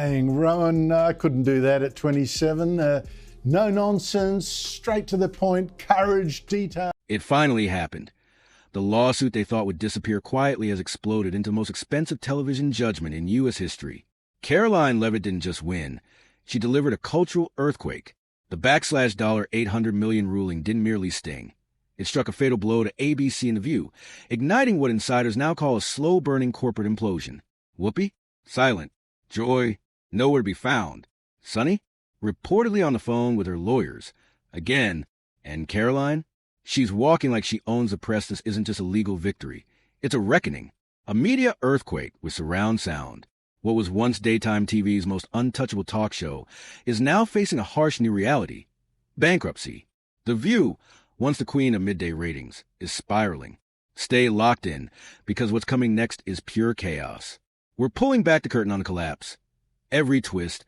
saying, Rowan, I couldn't do that at 27. No nonsense, straight to the point, courage, detail. It finally happened. The lawsuit they thought would disappear quietly has exploded into the most expensive television judgment in U.S. history. Karoline Leavitt didn't just win. She delivered a cultural earthquake. The $800 million ruling didn't merely sting. It struck a fatal blow to ABC and The View, igniting what insiders now call a slow-burning corporate implosion. Whoopi? Silent. Joy? Nowhere to be found. Sunny? Reportedly on the phone with her lawyers. Again. And Karoline? She's walking like she owns the press. This isn't just a legal victory. It's a reckoning. A media earthquake with surround sound. What was once daytime TV's most untouchable talk show is now facing a harsh new reality. Bankruptcy. The View, once the queen of midday ratings, is spiraling. Stay locked in, because what's coming next is pure chaos. We're pulling back the curtain on the collapse. Every twist,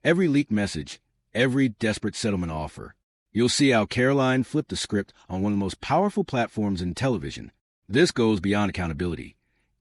every leaked message, every desperate settlement offer. You'll see how Karoline flipped the script on one of the most powerful platforms in television. This goes beyond accountability.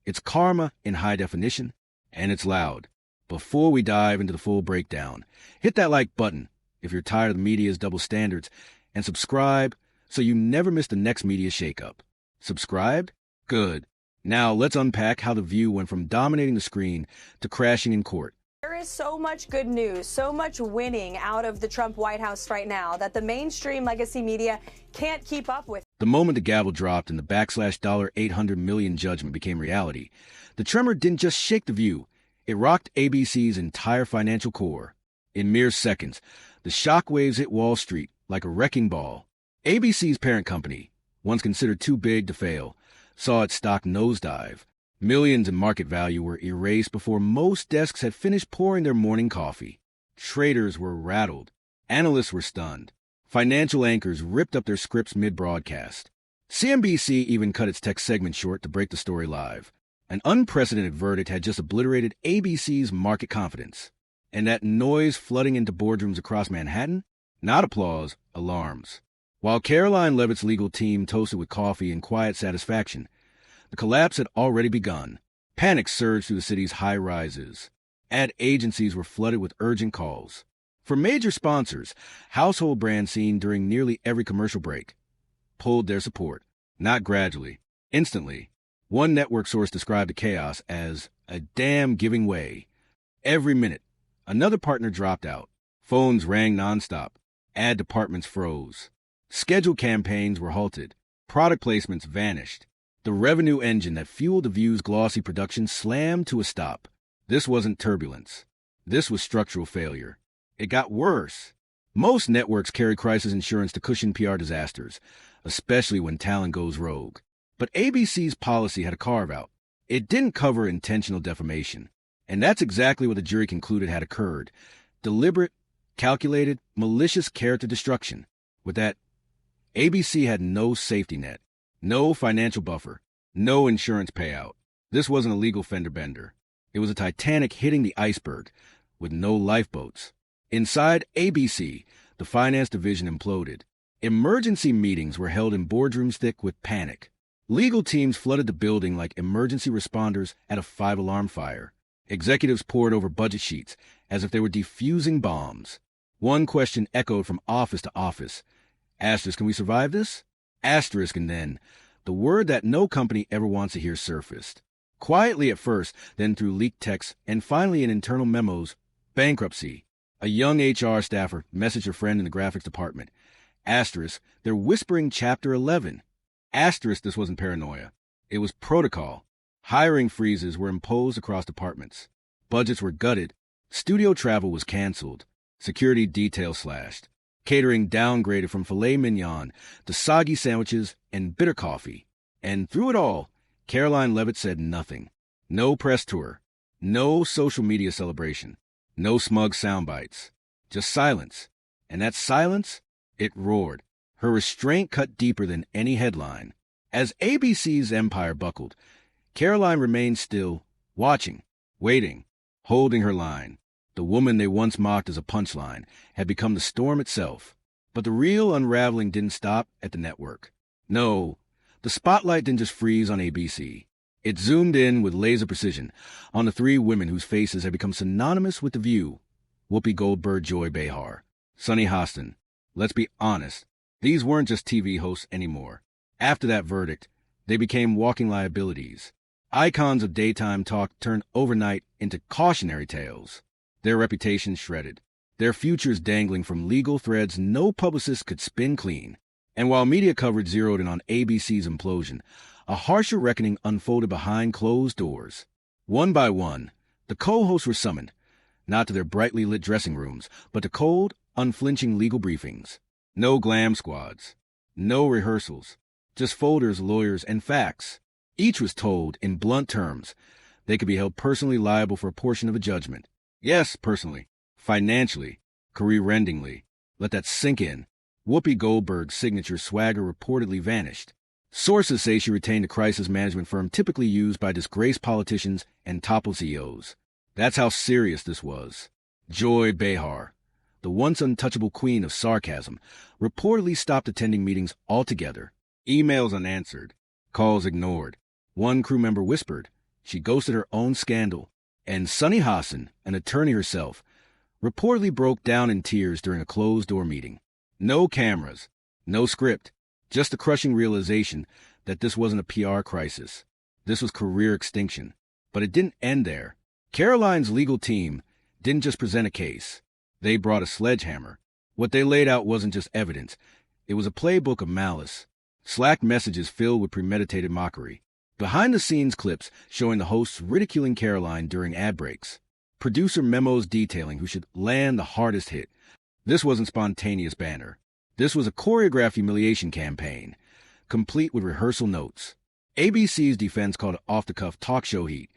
It's karma in high definition, and it's loud. Before we dive into the full breakdown, hit that like button if you're tired of the media's double standards, and subscribe so you never miss the next media shakeup. Subscribed? Good. Now let's unpack how The View went from dominating the screen to crashing in court. There is so much good news, so much winning out of the Trump White House right now that the mainstream legacy media can't keep up with. The moment the gavel dropped and the $800 million judgment became reality, the tremor didn't just shake The View, it rocked ABC's entire financial core. In mere seconds, the shockwaves hit Wall Street like a wrecking ball. ABC's parent company, once considered too big to fail, saw its stock nosedive. Millions in market value were erased before most desks had finished pouring their morning coffee. Traders were rattled. Analysts were stunned. Financial anchors ripped up their scripts mid-broadcast. CNBC even cut its tech segment short to break the story live. An unprecedented verdict had just obliterated ABC's market confidence. And that noise flooding into boardrooms across Manhattan? Not applause, alarms. While Karoline Leavitt's legal team toasted with coffee and quiet satisfaction, the collapse had already begun. Panic surged through the city's high-rises. Ad agencies were flooded with urgent calls. For major sponsors, household brands seen during nearly every commercial break pulled their support, not gradually, instantly. One network source described the chaos as a dam giving way. Every minute, another partner dropped out. Phones rang nonstop. Ad departments froze. Scheduled campaigns were halted. Product placements vanished. The revenue engine that fueled The View's glossy production slammed to a stop. This wasn't turbulence. This was structural failure. It got worse. Most networks carry crisis insurance to cushion PR disasters, especially when talent goes rogue. But ABC's policy had a carve-out. It didn't cover intentional defamation. And that's exactly what the jury concluded had occurred. Deliberate, calculated, malicious character destruction. With that, ABC had no safety net. No financial buffer. No insurance payout. This wasn't a legal fender bender. It was a Titanic hitting the iceberg, with no lifeboats. Inside ABC, the finance division imploded. Emergency meetings were held in boardrooms thick with panic. Legal teams flooded the building like emergency responders at a 5-alarm fire. Executives pored over budget sheets as if they were defusing bombs. One question echoed from office to office. Asterisk, can we survive this? Asterisk, and then the word that no company ever wants to hear surfaced. Quietly at first, then through leaked texts, and finally in internal memos, bankruptcy. A young HR staffer messaged her friend in the graphics department. Asterisk, they're whispering Chapter 11. Asterisk, this wasn't paranoia. It was protocol. Hiring freezes were imposed across departments. Budgets were gutted. Studio travel was canceled. Security details slashed. Catering downgraded from filet mignon to soggy sandwiches and bitter coffee. And through it all, Karoline Leavitt said nothing. No press tour. No social media celebration. No smug sound bites. Just silence. And that silence, it roared. Her restraint cut deeper than any headline. As ABC's empire buckled, Karoline remained still, watching, waiting, holding her line. The woman they once mocked as a punchline had become the storm itself. But the real unraveling didn't stop at the network. No, the spotlight didn't just freeze on ABC. It zoomed in with laser precision on the three women whose faces had become synonymous with The View: Whoopi Goldberg, Joy Behar, Sunny Hostin. Let's be honest, these weren't just TV hosts anymore. After that verdict, they became walking liabilities. Icons of daytime talk turned overnight into cautionary tales. Their reputations shredded. Their futures dangling from legal threads no publicist could spin clean. And while media coverage zeroed in on ABC's implosion, a harsher reckoning unfolded behind closed doors. One by one, the co-hosts were summoned, not to their brightly lit dressing rooms, but to cold, unflinching legal briefings. No glam squads, no rehearsals, just folders, lawyers, and facts. Each was told, in blunt terms, they could be held personally liable for a portion of a judgment. Yes, personally, financially, career-endingly. Let that sink in. Whoopi Goldberg's signature swagger reportedly vanished. Sources say she retained a crisis management firm typically used by disgraced politicians and toppled CEOs. That's how serious this was. Joy Behar, the once untouchable queen of sarcasm, reportedly stopped attending meetings altogether. Emails unanswered, calls ignored. One crew member whispered she ghosted her own scandal. And Sunny Hostin, an attorney herself, reportedly broke down in tears during a closed-door meeting. No cameras, no script, just the crushing realization that this wasn't a PR crisis. This was career extinction. But it didn't end there. Karoline's legal team didn't just present a case. They brought a sledgehammer. What they laid out wasn't just evidence. It was a playbook of malice. Slack messages filled with premeditated mockery. Behind-the-scenes clips showing the hosts ridiculing Karoline during ad breaks. Producer memos detailing who should land the hardest hit. This wasn't spontaneous banter. This was a choreographed humiliation campaign, complete with rehearsal notes. ABC's defense called it off-the-cuff talk show heat,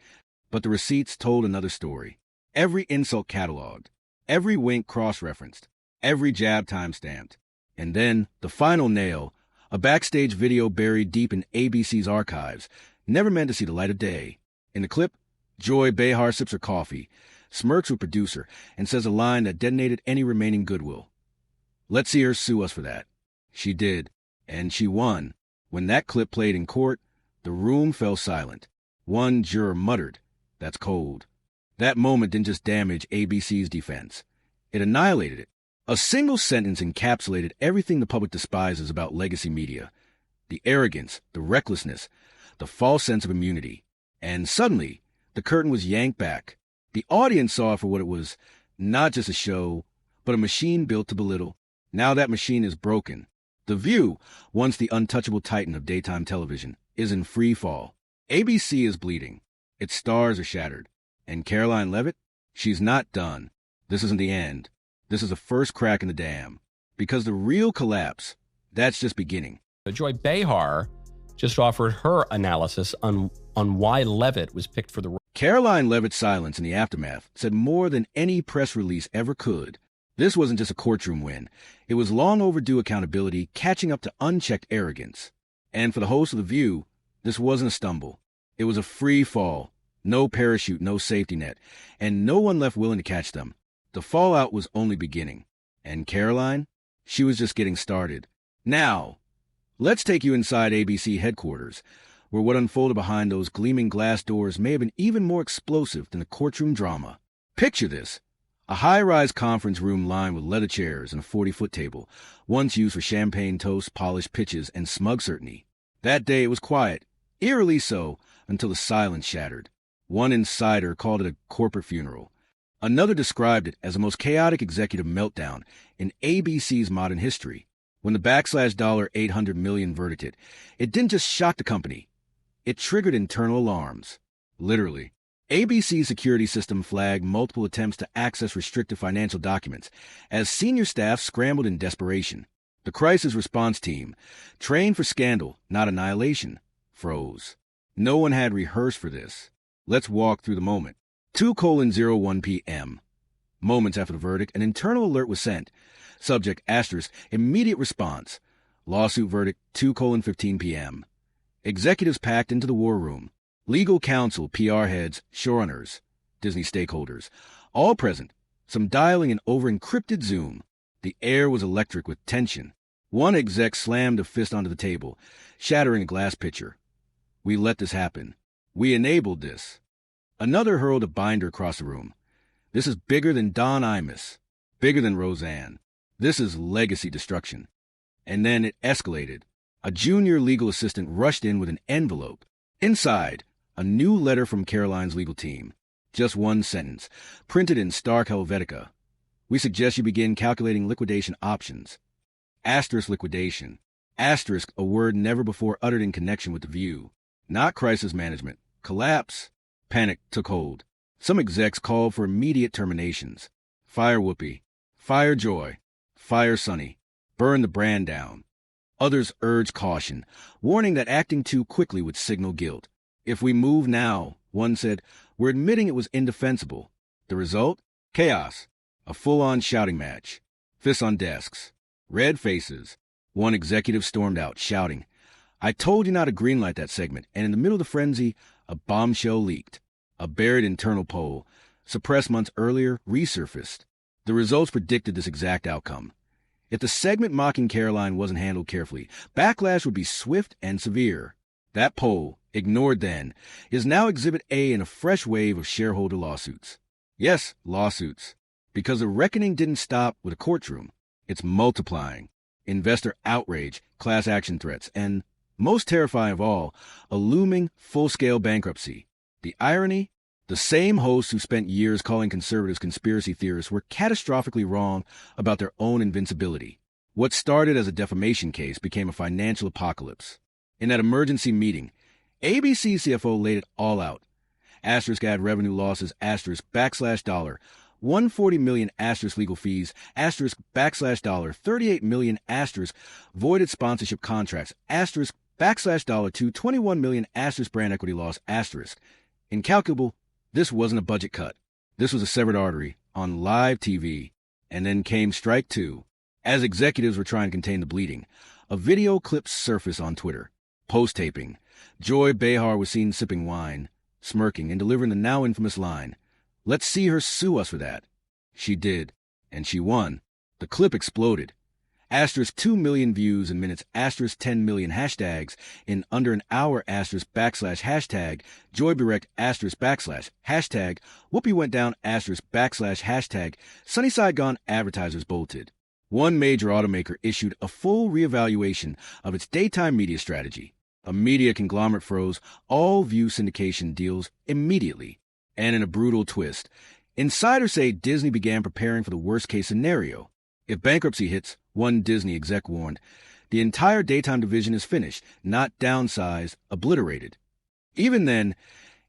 but the receipts told another story. Every insult cataloged, every wink cross-referenced, every jab time-stamped. And then, the final nail, a backstage video buried deep in ABC's archives, never meant to see the light of day. In the clip, Joy Behar sips her coffee, smirks with producer, and says a line that detonated any remaining goodwill. Let's see her sue us for that. She did, and she won. When that clip played in court, the room fell silent. One juror muttered, "That's cold." That moment didn't just damage ABC's defense. It annihilated it. A single sentence encapsulated everything the public despises about legacy media. The arrogance, the recklessness, the false sense of immunity. And suddenly, the curtain was yanked back. The audience saw it for what it was, not just a show, but a machine built to belittle. Now that machine is broken. The View, once the untouchable titan of daytime television, is in free fall. ABC is bleeding. Its stars are shattered. And Karoline Leavitt? She's not done. This isn't the end. This is the first crack in the dam. Because the real collapse, that's just beginning. Joy Behar just offered her analysis on why Leavitt was picked for the role. Karoline Leavitt's silence in the aftermath said more than any press release ever could. This wasn't just a courtroom win. It was long overdue accountability catching up to unchecked arrogance. And for the host of The View, this wasn't a stumble. It was a free fall. No parachute, no safety net, and no one left willing to catch them. The fallout was only beginning. And Karoline? She was just getting started. Now, let's take you inside ABC headquarters, where what unfolded behind those gleaming glass doors may have been even more explosive than the courtroom drama. Picture this. A high-rise conference room lined with leather chairs and a 40-foot table, once used for champagne toasts, polished pitches, and smug certainty. That day it was quiet, eerily so, until the silence shattered. One insider called it a corporate funeral. Another described it as the most chaotic executive meltdown in ABC's modern history. When the $800 million verdict hit, it didn't just shock the company. It triggered internal alarms. Literally. ABC's security system flagged multiple attempts to access restricted financial documents as senior staff scrambled in desperation. The crisis response team, trained for scandal, not annihilation, froze. No one had rehearsed for this. Let's walk through the moment. 2:01 p.m. Moments after the verdict, an internal alert was sent. Subject asterisk, immediate response. Lawsuit verdict 2:15 p.m. Executives packed into the war room. Legal counsel, PR heads, showrunners, Disney stakeholders, all present, some dialing in over encrypted Zoom. The air was electric with tension. One exec slammed a fist onto the table, shattering a glass pitcher. We let this happen. We enabled this. Another hurled a binder across the room. This is bigger than Don Imus, bigger than Roseanne. This is legacy destruction. And then it escalated. A junior legal assistant rushed in with an envelope. Inside, a new letter from Karoline's legal team. Just one sentence, printed in stark Helvetica. We suggest you begin calculating liquidation options. Asterisk liquidation. Asterisk, a word never before uttered in connection with the View. Not crisis management. Collapse. Panic took hold. Some execs called for immediate terminations. Fire Whoopi. Fire Joy. Fire Sonny. Burn the brand down. Others urged caution, warning that acting too quickly would signal guilt. If we move now, one said, we're admitting it was indefensible. The result? Chaos. A full-on shouting match. Fists on desks. Red faces. One executive stormed out, shouting, I told you not to greenlight that segment, and in the middle of the frenzy, a bombshell leaked. A buried internal poll, suppressed months earlier, resurfaced. The results predicted this exact outcome. If the segment mocking Karoline wasn't handled carefully, backlash would be swift and severe. That poll, ignored then, is now Exhibit A in a fresh wave of shareholder lawsuits. Yes, lawsuits. Because the reckoning didn't stop with a courtroom. It's multiplying. Investor outrage, class action threats, and, most terrifying of all, a looming full-scale bankruptcy. The irony? The same hosts who spent years calling conservatives conspiracy theorists were catastrophically wrong about their own invincibility. What started as a defamation case became a financial apocalypse. In that emergency meeting, ABC CFO laid it all out. Asterisk ad revenue losses, asterisk $, 140 million asterisk legal fees, asterisk $, 38 million asterisk voided sponsorship contracts, asterisk $, 21 million asterisk brand equity loss, asterisk. Incalculable, this wasn't a budget cut. This was a severed artery on live TV. And then came strike two. As executives were trying to contain the bleeding, a video clip surfaced on Twitter. Post-taping. Joy Behar was seen sipping wine, smirking, and delivering the now infamous line, let's see her sue us for that. She did, and she won. The clip exploded. Asterisk 2 million views in minutes, asterisk 10 million hashtags in under an hour, asterisk / hashtag Joy Berect, asterisk / hashtag Whoopi went down, asterisk / hashtag Sunnyside Gone advertisers bolted. One major automaker issued a full reevaluation of its daytime media strategy. A media conglomerate froze all View syndication deals immediately. And in a brutal twist, insiders say Disney began preparing for the worst-case scenario. If bankruptcy hits, one Disney exec warned, the entire daytime division is finished, not downsized, obliterated. Even then,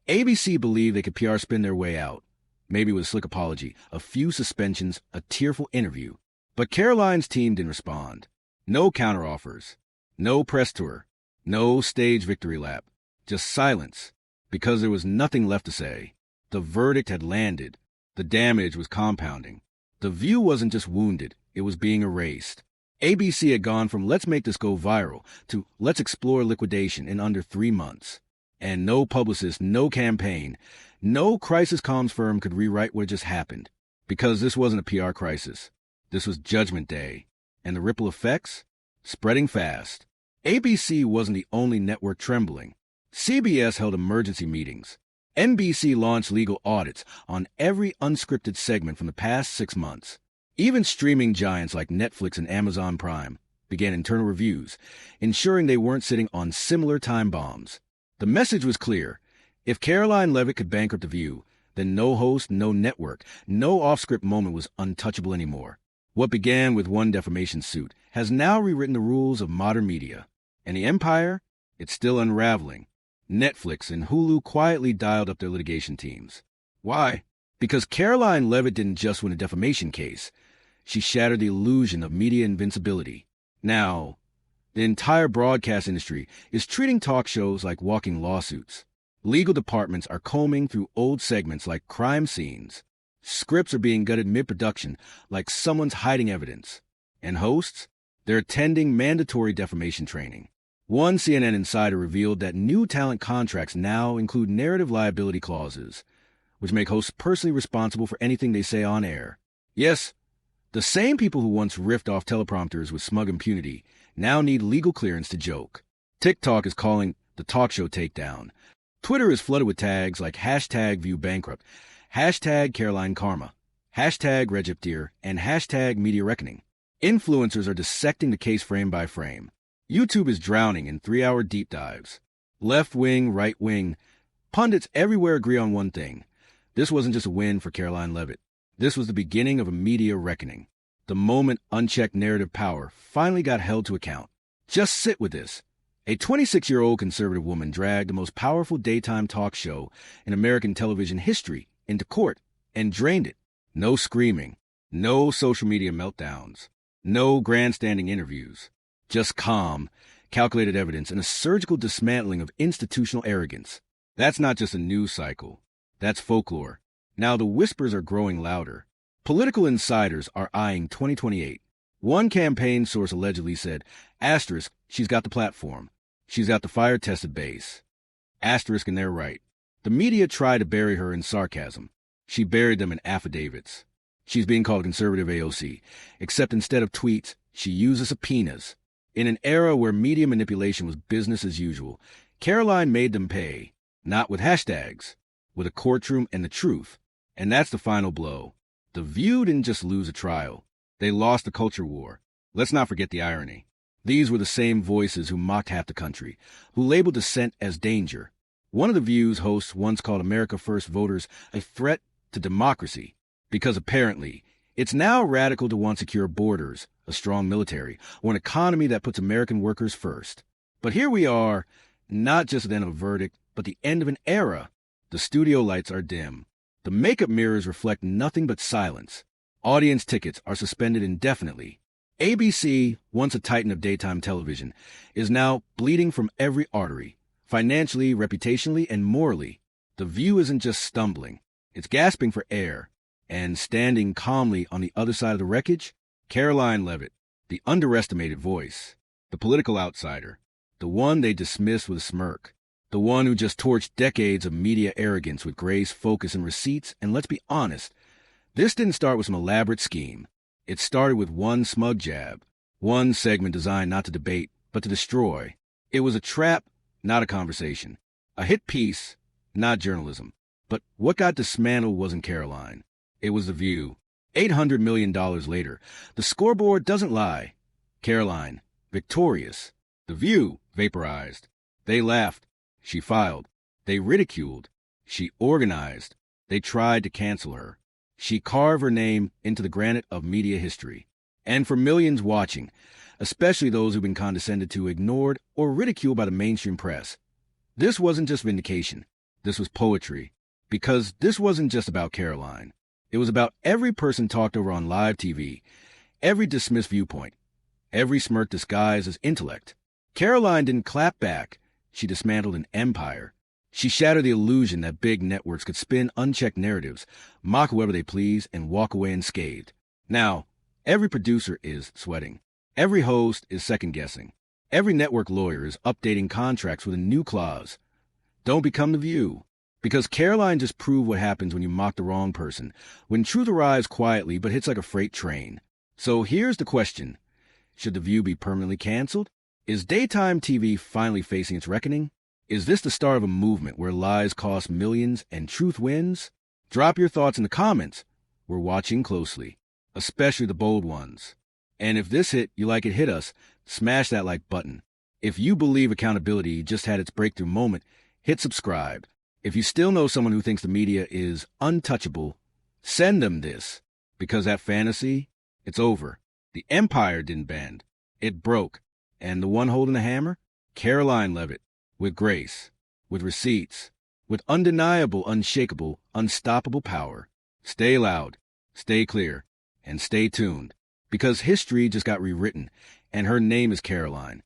ABC believed they could PR spin their way out. Maybe with a slick apology, a few suspensions, a tearful interview. But Karoline's team didn't respond. No counteroffers. No press tour. No stage victory lap. Just silence. Because there was nothing left to say. The verdict had landed. The damage was compounding. The View wasn't just wounded. It was being erased. ABC had gone from let's make this go viral to let's explore liquidation in under 3 months. And no publicist, no campaign, no crisis comms firm could rewrite what just happened. Because this wasn't a PR crisis. This was Judgment Day. And the ripple effects? Spreading fast. ABC wasn't the only network trembling. CBS held emergency meetings. NBC launched legal audits on every unscripted segment from the past 6 months. Even streaming giants like Netflix and Amazon Prime began internal reviews, ensuring they weren't sitting on similar time bombs. The message was clear. If Karoline Leavitt could bankrupt The View, then no host, no network, no off-script moment was untouchable anymore. What began with one defamation suit has now rewritten the rules of modern media. And the empire? It's still unraveling. Netflix and Hulu quietly dialed up their litigation teams. Why? Because Karoline Leavitt didn't just win a defamation case. She shattered the illusion of media invincibility. Now, the entire broadcast industry is treating talk shows like walking lawsuits. Legal departments are combing through old segments like crime scenes. Scripts are being gutted mid-production like someone's hiding evidence. And hosts? They're attending mandatory defamation training. One CNN insider revealed that new talent contracts now include narrative liability clauses, which make hosts personally responsible for anything they say on air. Yes, the same people who once riffed off teleprompters with smug impunity now need legal clearance to joke. TikTok is calling the talk show takedown. Twitter is flooded with tags like #ViewBankrupt, #CarolineKarma, #RegipDeer, and #MediaReckoning. Influencers are dissecting the case frame by frame. YouTube is drowning in 3-hour deep dives. Left wing, right wing, pundits everywhere agree on one thing. This wasn't just a win for Karoline Leavitt. This was the beginning of a media reckoning. The moment unchecked narrative power finally got held to account. Just sit with this. A 26-year-old conservative woman dragged the most powerful daytime talk show in American television history into court and drained it. No screaming, no social media meltdowns, no grandstanding interviews. Just calm, calculated evidence and a surgical dismantling of institutional arrogance. That's not just a news cycle. That's folklore. Now the whispers are growing louder. Political insiders are eyeing 2028. One campaign source allegedly said, asterisk, she's got the platform. She's got the fire-tested base. Asterisk, and they're right. The media tried to bury her in sarcasm. She buried them in affidavits. She's being called conservative AOC, except instead of tweets, she uses subpoenas. In an era where media manipulation was business as usual, Karoline made them pay, not with hashtags, with a courtroom and the truth. And that's the final blow. The View didn't just lose a trial. They lost the culture war. Let's not forget the irony. These were the same voices who mocked half the country, who labeled dissent as danger. One of the View's hosts once called America First voters a threat to democracy, because apparently it's now radical to want secure borders, a strong military, or an economy that puts American workers first. But here we are, not just the end of a verdict, but the end of an era. The studio lights are dim. The makeup mirrors reflect nothing but silence. Audience tickets are suspended indefinitely. ABC, once a titan of daytime television, is now bleeding from every artery, financially, reputationally, and morally. The View isn't just stumbling. It's gasping for air. And standing calmly on the other side of the wreckage, Karoline Leavitt, the underestimated voice, the political outsider, the one they dismiss with a smirk, the one who just torched decades of media arrogance with grace, focus, and receipts. And let's be honest, this didn't start with some elaborate scheme. It started with one smug jab, one segment designed not to debate, but to destroy. It was a trap, not a conversation. A hit piece, not journalism. But what got dismantled wasn't Karoline. It was The View. $800 million later, the scoreboard doesn't lie. Karoline, victorious. The View, vaporized. They laughed. She filed. They ridiculed. She organized. They tried to cancel her. She carved her name into the granite of media history. And for millions watching, especially those who've been condescended to, ignored, or ridiculed by the mainstream press, this wasn't just vindication. This was poetry. Because this wasn't just about Karoline. It was about every person talked over on live TV, every dismissed viewpoint, every smirk disguised as intellect. Karoline didn't clap back. She dismantled an empire. She shattered the illusion that big networks could spin unchecked narratives, mock whoever they please, and walk away unscathed. Now, every producer is sweating. Every host is second-guessing. Every network lawyer is updating contracts with a new clause. Don't become The View. Because Karoline just proved what happens when you mock the wrong person, when truth arrives quietly but hits like a freight train. So here's the question. Should The View be permanently canceled? Is daytime TV finally facing its reckoning? Is this the start of a movement where lies cost millions and truth wins? Drop your thoughts in the comments. We're watching closely, especially the bold ones. And if this hit you like it hit us, smash that like button. If you believe accountability just had its breakthrough moment, hit subscribe. If you still know someone who thinks the media is untouchable, send them this. Because that fantasy, it's over. The empire didn't bend. It broke. And the one holding the hammer? Karoline Leavitt. With grace. With receipts. With undeniable, unshakable, unstoppable power. Stay loud. Stay clear. And stay tuned. Because history just got rewritten. And her name is Karoline.